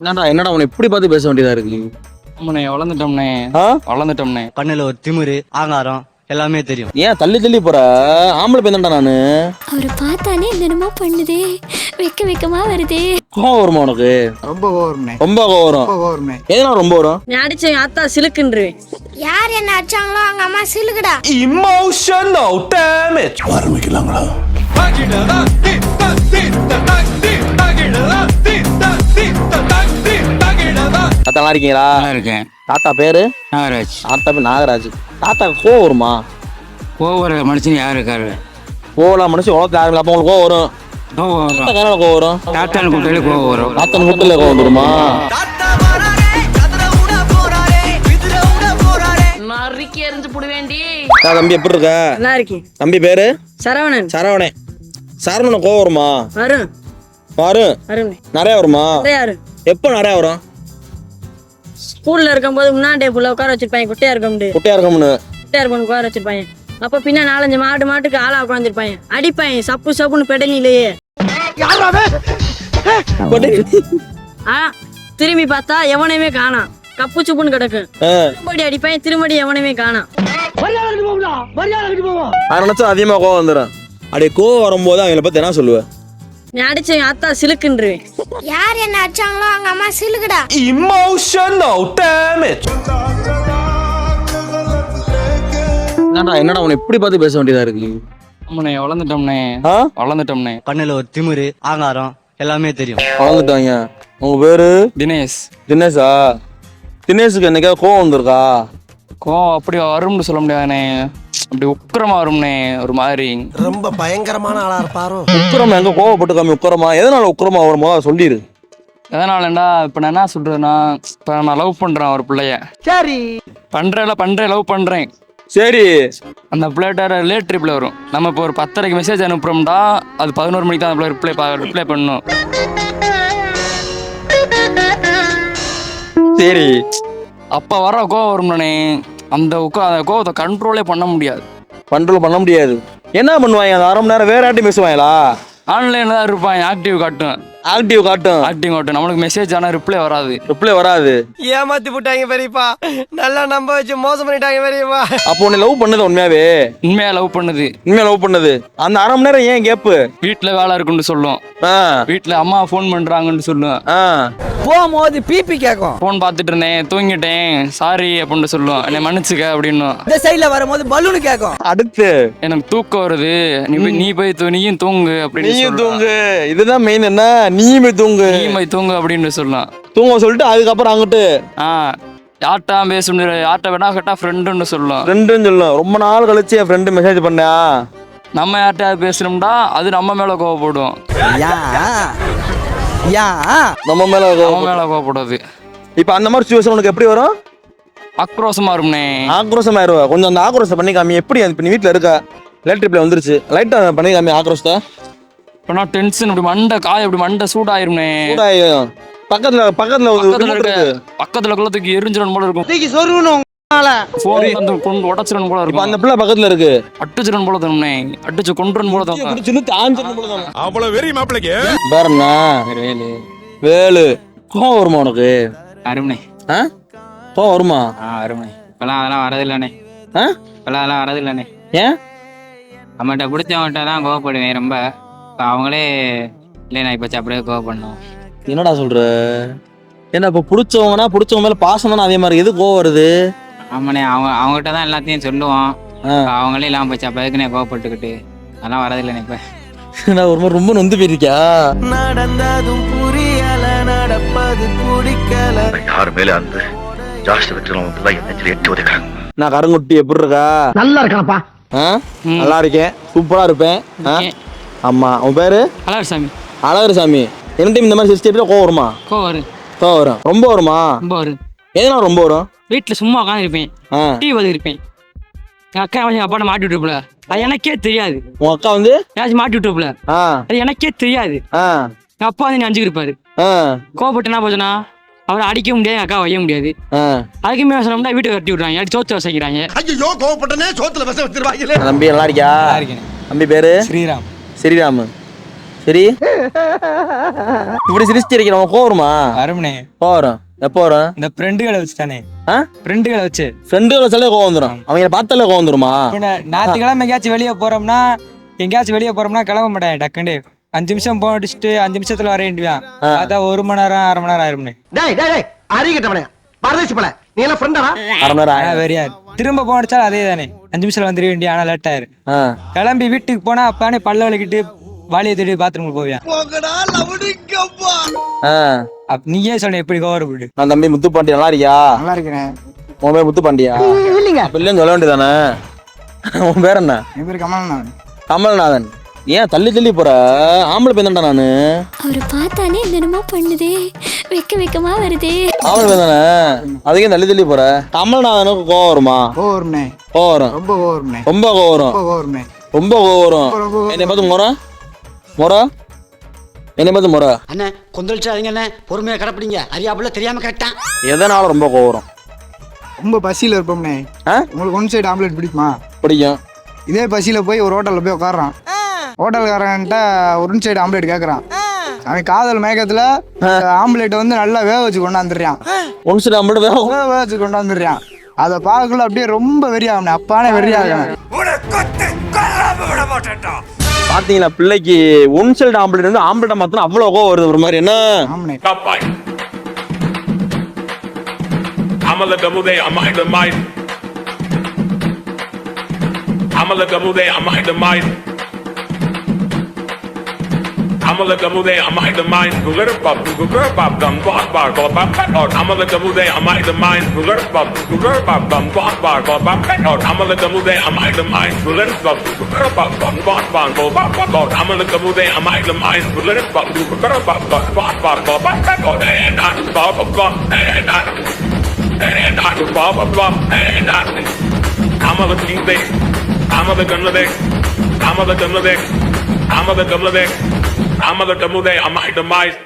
என்னடா உன்னை இப்படி பார்த்து பேச வேண்டியதா இருக்கு? ஆமாண்ணே, வளர்ந்துட்டோம்ண்ணே. வளர்ந்துட்டோம்ண்ணே. கண்ணுல ஒரு திமிரு, ஆங்காரம் எல்லாமே தெரியும். ஏன் தள்ளி தள்ளி போற? ஆம்பளை பையன்டா நானு. அவரை பார்த்தாலே என்னமோ பண்ணுதே, வெக்கமா வருதே. கோவம் வருமா உனக்கு? ரொம்ப கோவம்ண்ணே. ரொம்ப கோவம் கோவம்ண்ணே. எதனா ரொம்ப வரும்? நீ அடிச்ச அத்தா சிலுக்குன்றுவேன். யார் என்ன அடிச்சாங்களோ அவங்க அம்மா சிலுக்குடா. Emotional damage. ஆரம்பிக்கலாங்களா? தாத்தா நல்லா இருக்கீங்களா? நல்லா இருக்கேன். தாத்தா பேரு நாகராஜ். தாத்தா பேர் நாகராஜ். தாத்தா கோவம் வருமா? கோவர மனுஷன் யார் இருக்காரு? கோவலாம் மனுஷன் உலகத்துல யாரும் அப்போ உங்களுக்கு கோவம் வரும். கோவம் வரும். தாத்தா காரணம் கோவம் வரும். டாக்டர் கூட்டாலே கோவம் வரும். தாத்தா முட்டில கோவம் வந்துருமா? நறுக்கி எரிஞ்சு புடுவேண்டி. தம்பி எப்படி இருக்க? நல்லா இருக்கேன். தம்பி பேரு சரவணன். சரவணே. சரவணன் கோவம் வருமா? வரும் வரும். வரும். நிறைய வருமா? யாரு எப்போ நிறைய வரும்? ஸ்கூல்ல இருக்கும்போது முன்னாடி புள்ள உட்கார வச்சிருப்பாங்க. குட்டையா இருக்கும்னு குட்டையா இருக்கமுன்னு குட்டையா இருக்கும் உட்கார வச்சிருப்பாங்க. அப்ப பின்ன 4-5 மாட்டுக்கு ஆளா உட்காந்துருப்பாங்க. அடிப்பாங்க சப்பு சப்புன்னு பெடனிலேயே. திரும்பி பார்த்தா எவனையுமே காணாம். கப்பு சுப்புன்னு கிடக்கும். திரும்படி அடிப்பாங்க, திரும்படி எவனையுமே காணாம். அதை நினைச்சா அதிகமா கோவம் வந்துடும். அப்படியே கோவம் வரும்போது அவங்களை பத்தி என்ன சொல்லுவேன்? நீ அடிச்ச அத்தா சிலுக்குன்றுவேன். யார் என்ன அடிச்சாங்களோ அவங்க அம்மா சிலுக்குடா. Emotional damage. என்னடா உன்னை இப்படி பார்த்து பேச வேண்டியதா இருக்கு? ஆமாண்ணே, வளர்ந்துட்டோம்ண்ணே. வளர்ந்துட்டோம்ண்ணே. கண்ணுல ஒரு திமிரு, ஆங்காரம் எல்லாமே தெரியும். வளர்ந்துட்டாங்க. உங்க பேரு தினேஷ். தினேஷா? தினேஷுக்கு என்னைக்காவது கோவம் வந்திருக்கா? கோவம் அப்படி வரும்னு சொல்ல முடியாதுண்ணே. அப்படி உக்கிரமா வரும்ண்ணே. ஒரு மாதிரி ரொம்ப பயங்கரமான ஆளா இருப்பாரோ? உக்கிரமா எங்க கோவப்பட்டு காமி உக்கிரமா? எதனால உக்கிரமா வருமோ சொல்லிரு. எதனாலண்டா இப்ப நான் என்ன சொல்றேன்னா, இப்ப நான் லவ் பண்றேன் ஒரு பிள்ளைய. சரி பண்றேன் லவ் பண்றேன். சரி, அந்த பிள்ளைகிட்ட லேட் ரிப்ளை வரும். நம்ம இப்போ ஒரு 10:30க்கு மெசேஜ் அனுப்புறோம்டா, அது 11 மணிக்கு தான் அந்த பிள்ளை ரிப்ளை பண்ணணும். சரி. அப்ப வர கோவம் வரும்னே. அந்த கோவத்தை கண்ட்ரோலே பண்ண முடியாது. கண்ட்ரோல் பண்ண முடியாது. என்ன பண்ணுவாங்க? அந்த 1/2 மணி நேரம் வேற யார்ட்டையும் பேசுவாங்களா? ஆன்லைன்ல தான் இருப்பாங்க. ஆக்டிவ் காட்டும். ஆக்டிவ் காட்டும். நம்மளுக்கு மெசேஜ் ஆனா ரிப்ளை வராது. ஏமாத்தி போட்டாங்க பெரியப்பா. நல்லா நம்ப வச்சு மோசம் பண்ணிட்டாங்க பெரியப்பா. அப்போ உன்னை லவ் பண்ணது உண்மையாவே? உண்மையா லவ் பண்ணுது. அந்த 1/2 மணி நேரம் ஏன் கேப்பு? வீட்டுல வேலை இருக்குன்னு சொல்லும். வீட்டுல அம்மா போன் பண்றாங்கன்னு சொல்லும். போகும்போது பிபி கேட்கும். போன் பாத்துட்டு இருந்தேன், தூங்கிட்டேன், சாரி அப்படின்னு சொல்லும். என்னை மன்னிச்சுக்க அப்படின்னு. இந்த சைடுல வரும்போது பலூன் கேட்கும். அடுத்து எனக்கு தூக்கம் வருது, நீ போய் நீயும் தூங்கு அப்படின்னு. நீயும் தூங்கு. இதுதான் மெயின். என்ன நீயுமே தூங்கு அப்படின்னு சொல்லலாம். தூங்க சொல்லிட்டு அதுக்கப்புறம் அங்கிட்டு யார்ட்டா பேச முடியாது. யார்ட்ட வேணா கேட்டா ஃப்ரெண்டுன்னு சொல்லலாம். ரொம்ப நாள் கழிச்சு என் ஃப்ரெண்டு மெசேஜ் பண்ணா. நம்ம யார்ட்ட பேசணும்டா அது நம்ம மேல கோவப்படும். நம்ம மேல கோவப்படாது. இப்ப அந்த மாதிரி சிச்சுவேஷன் உனக்கு எப்படி வரும்? ஆக்ரோஷமா இருக்கும்னே. ஆக்ரோஷமாயிருவா. கொஞ்சம் அந்த ஆக்ரோஷம் பண்ணி காமி. எப்படி இப்ப நீ வீட்டுல இருக்க, லைட் ரிப்ளை வந்துருச்சு, லைட்டா பண்ணி காமி ஆக்ரோஷத்தை. இப்ப டென்ஷன் இப்படி மண்டை காய, இப்படி மண்டை சூடாயிரும்னே. பக்கத்துல குளத்துக்கு எரிஞ்சிடணும் போல இருக்கும். உடச்சிடணும் போல இருக்கும். அந்த பிள்ளை பக்கத்துல இருக்கு, அடிச்சிடணும் போல தோணும்னே. அடிச்சு கொண்டுறணும் போல தோணும். அவ்வளவு வெறி மாப்பிளைக்கு. பேரண்ணா வேலு. கோவம் வருமா உனக்கு? அருமை. கோவம் வருமா? அருமை. இப்பெல்லாம் அதெல்லாம் வரதில்லைண்ணே. இப்பெல்லாம் அதெல்லாம் வரதில்லைண்ணே. ஏன்? நம்மகிட்ட பிடிச்சவங்ககிட்ட தான் கோவப்படுவேன் ரொம்ப. அவங்களே இல்லை நான் இப்போ அப்படியே கோவம் பண்ணோம். என்னடா சொல்ற? என்ன இப்போ பிடிச்சவங்க மேல பாசம் தானே அதே மாதிரி எது கோவம் வருது? ஆமாண்ணே, அவங்ககிட்ட தான் எல்லாத்தையும் சொல்லுவோம். அவங்களே இல்லாமல் போச்சு. அப்போ எதுக்குண்ணே கோவப்பட்டுக்கிட்டு? அதெல்லாம் வரதில்லைண்ணே. இப்போ நான் ஒரு மாதிரி ரொம்ப நொந்து போயிருக்கியா? நடந்ததும் புரியல, நடப்பது பிடிக்கல. யாரு மேல அந்த ஜாஸ்தி வச்சுலாம் என் நெஞ்சில எட்டி உதைக்கிறாங்க. நான் கருங்குட்டி எப்படி இருக்கா? நல்லா இருக்கானப்பா. நல்லா இருக்கேன், சூப்பரா இருப்பேன். ஆமா. உன் பேரு? அழகர்சாமி. அழகர்சாமி. என்ன டைம் இந்த மாதிரி சிஸ்டர் கோவம் வருமா? கோவம் வரும். ரொம்ப வருமா? ரொம்ப வரும். எதனா ரொம்ப வரும்? வீட்டுல சும்மா உட்காந்து இருப்பேன், டிவி பார்த்து இருப்பேன். என் அக்கா எங்க அப்பா மாட்டி விட்டுருப்புல, அது எனக்கே தெரியாது. உன் அக்கா வந்து ஏதாச்சும் மாட்டி விட்டுருப்புல, அது எனக்கே தெரியாது. எங்க அப்பா வந்து அஞ்சு இருப்பாரு. கோவப்பட்டு என்ன போச்சுன்னா அவரை அடிக்க முடியாது, என் அக்கா வைய முடியாது. அதுக்குமே சொன்னோம்னா வீட்டுக்கு கட்டி விடுறாங்க, சோத்து வசைக்கிறாங்க. தம்பி நல்லா இருக்கியா? இருக்கேன். தம்பி பேரு? ஸ்ரீராம். ஸ்ரீராம். சரி இப்படி சிரிச்சு இருக்கிறவன் கோவருமா? வரும்னே. கோவரும். எப்போ வரும்? இந்த ஃப்ரெண்டுகளை வச்சுட்டானே. ஃப்ரெண்டுகளை வச்சு ஃப்ரெண்டுகளை வச்சாலே கோவம் வந்துடும். அவங்க பார்த்தாலே கோவம் வந்துருமா? ஞாயிற்றுக்கிழமை எங்கேயாச்சும் வெளியே போறோம்னா கிளம்ப மாட்டேன். டக்குண்டு 5 நிமிஷம் போடிச்சுட்டு 5 நிமிஷத்துல வர வேண்டியான். அதான் 1 மணி நேரம் 1/2 மணி நேரம் ஆயிரும்னே. அறிகிட்டவனே பரதேசி பல நீ எல்லாம் ஃப்ரெண்டா? 1/2 மணி நேரம் வெறியா திரும்ப போனடிச்சாலும் அதே தானே. 5 நிமிஷத்துல வந்துட வேண்டிய. ஆனா லேட் ஆயிரு. கிளம்பி வீட்டுக்கு போனா அப்பானே பல்ல வலிக்கிட்டு வாலியை தேடி பாத்ரூமுக்கு போவியான். நீயே சொன்ன எப்படி கோவப்படு. நான் தம்பி முத்துப்பாண்டி நல்லா இருக்கியா? நல்லா இருக்கிறேன். உன் பேர் முத்துப்பாண்டியா? இல்லைங்க. அப்ப இல்லைன்னு சொல்ல வேண்டியதானே. உன் பேர் என்ன? என் பேர் கமல்நாதன். கமல்நாதன். ஏன் தள்ளி தள்ளி போற? ஆம்பளை பையன்டா நானு. அவரை பார்த்தானே என்னென்னமோ பண்ணுதே, வெக்கமா வருதே. ஆம்பளை பையன் தானே, அதுக்கே தள்ளி தள்ளி போற. கமல்நாதனுக்கு கோவம் வருமா? கோவரும்னே. கோவம் வரும். ரொம்ப கோவரும்னே. ரொம்ப கோவம் வரும். கோவரும்னே. ரொம்ப கோவம் வரும். என்னை பார்த்து முறை என்னை பார்த்து முறை. அண்ணே கொந்தளிச்சாதீங்க அண்ணே, பொறுமையா கடப்பிடிங்க. அறியாப்புல தெரியாம கேட்டான். எதனால ரொம்ப கோவம் வரும்? ரொம்ப பசியில இருப்போம்னே. உங்களுக்கு ஒன் சைடு ஆம்லெட் பிடிக்குமா? பிடிக்கும். இதே பசியில போய் ஒரு ஹோட்டல்ல போய் உட்காடுறான். ஹோட்டல்காரன்ட்ட ஒன் சைடு ஆம்லெட் கேட்கறான். அவன் காதல் மயக்கத்துல ஆம்லெட் வந்து நல்லா வேக வச்சு கொண்டாந்துடுறான். ஒன் சைடு ஆம்லெட் வேக வச்சு கொண்டாந்துடுறான். அதை பார்க்கல அப்படியே ரொம்ப வெறியாகும். அப்பானே வெறியாகும். பாத்தீங்களா பிள்ளைக்கு ஒன் சைடு ஆம்லெட் வந்து ஆம்லெட்டை மாத்திரம் அவ்வளவு கோவம் வருது ஒரு மாதிரி. என்ன ஆம்னே. I'm a look at Mude, I'm a the mind, who let it pop, who girl pop, dum, bar, bar, go back, out. I'm a look at Mude, I'm a the mind, who let it pop, who girl pop, dum, bar, bar, go back, out. I'm a look at Mude, I'm a the mind, who let it pop, who girl pop, dum, bar, bar, go back, out. I'm a look at Mude, I'm a the mind, who let it pop, who girl pop, dum, bar, bar, go back, out. And I stop a bump, and I stop a bump, and I'm a look at Mude, I'm a the gun of it, I'm a the gun of it, I'm a the gun of it. I'm a look at Mude, I'm a the mind.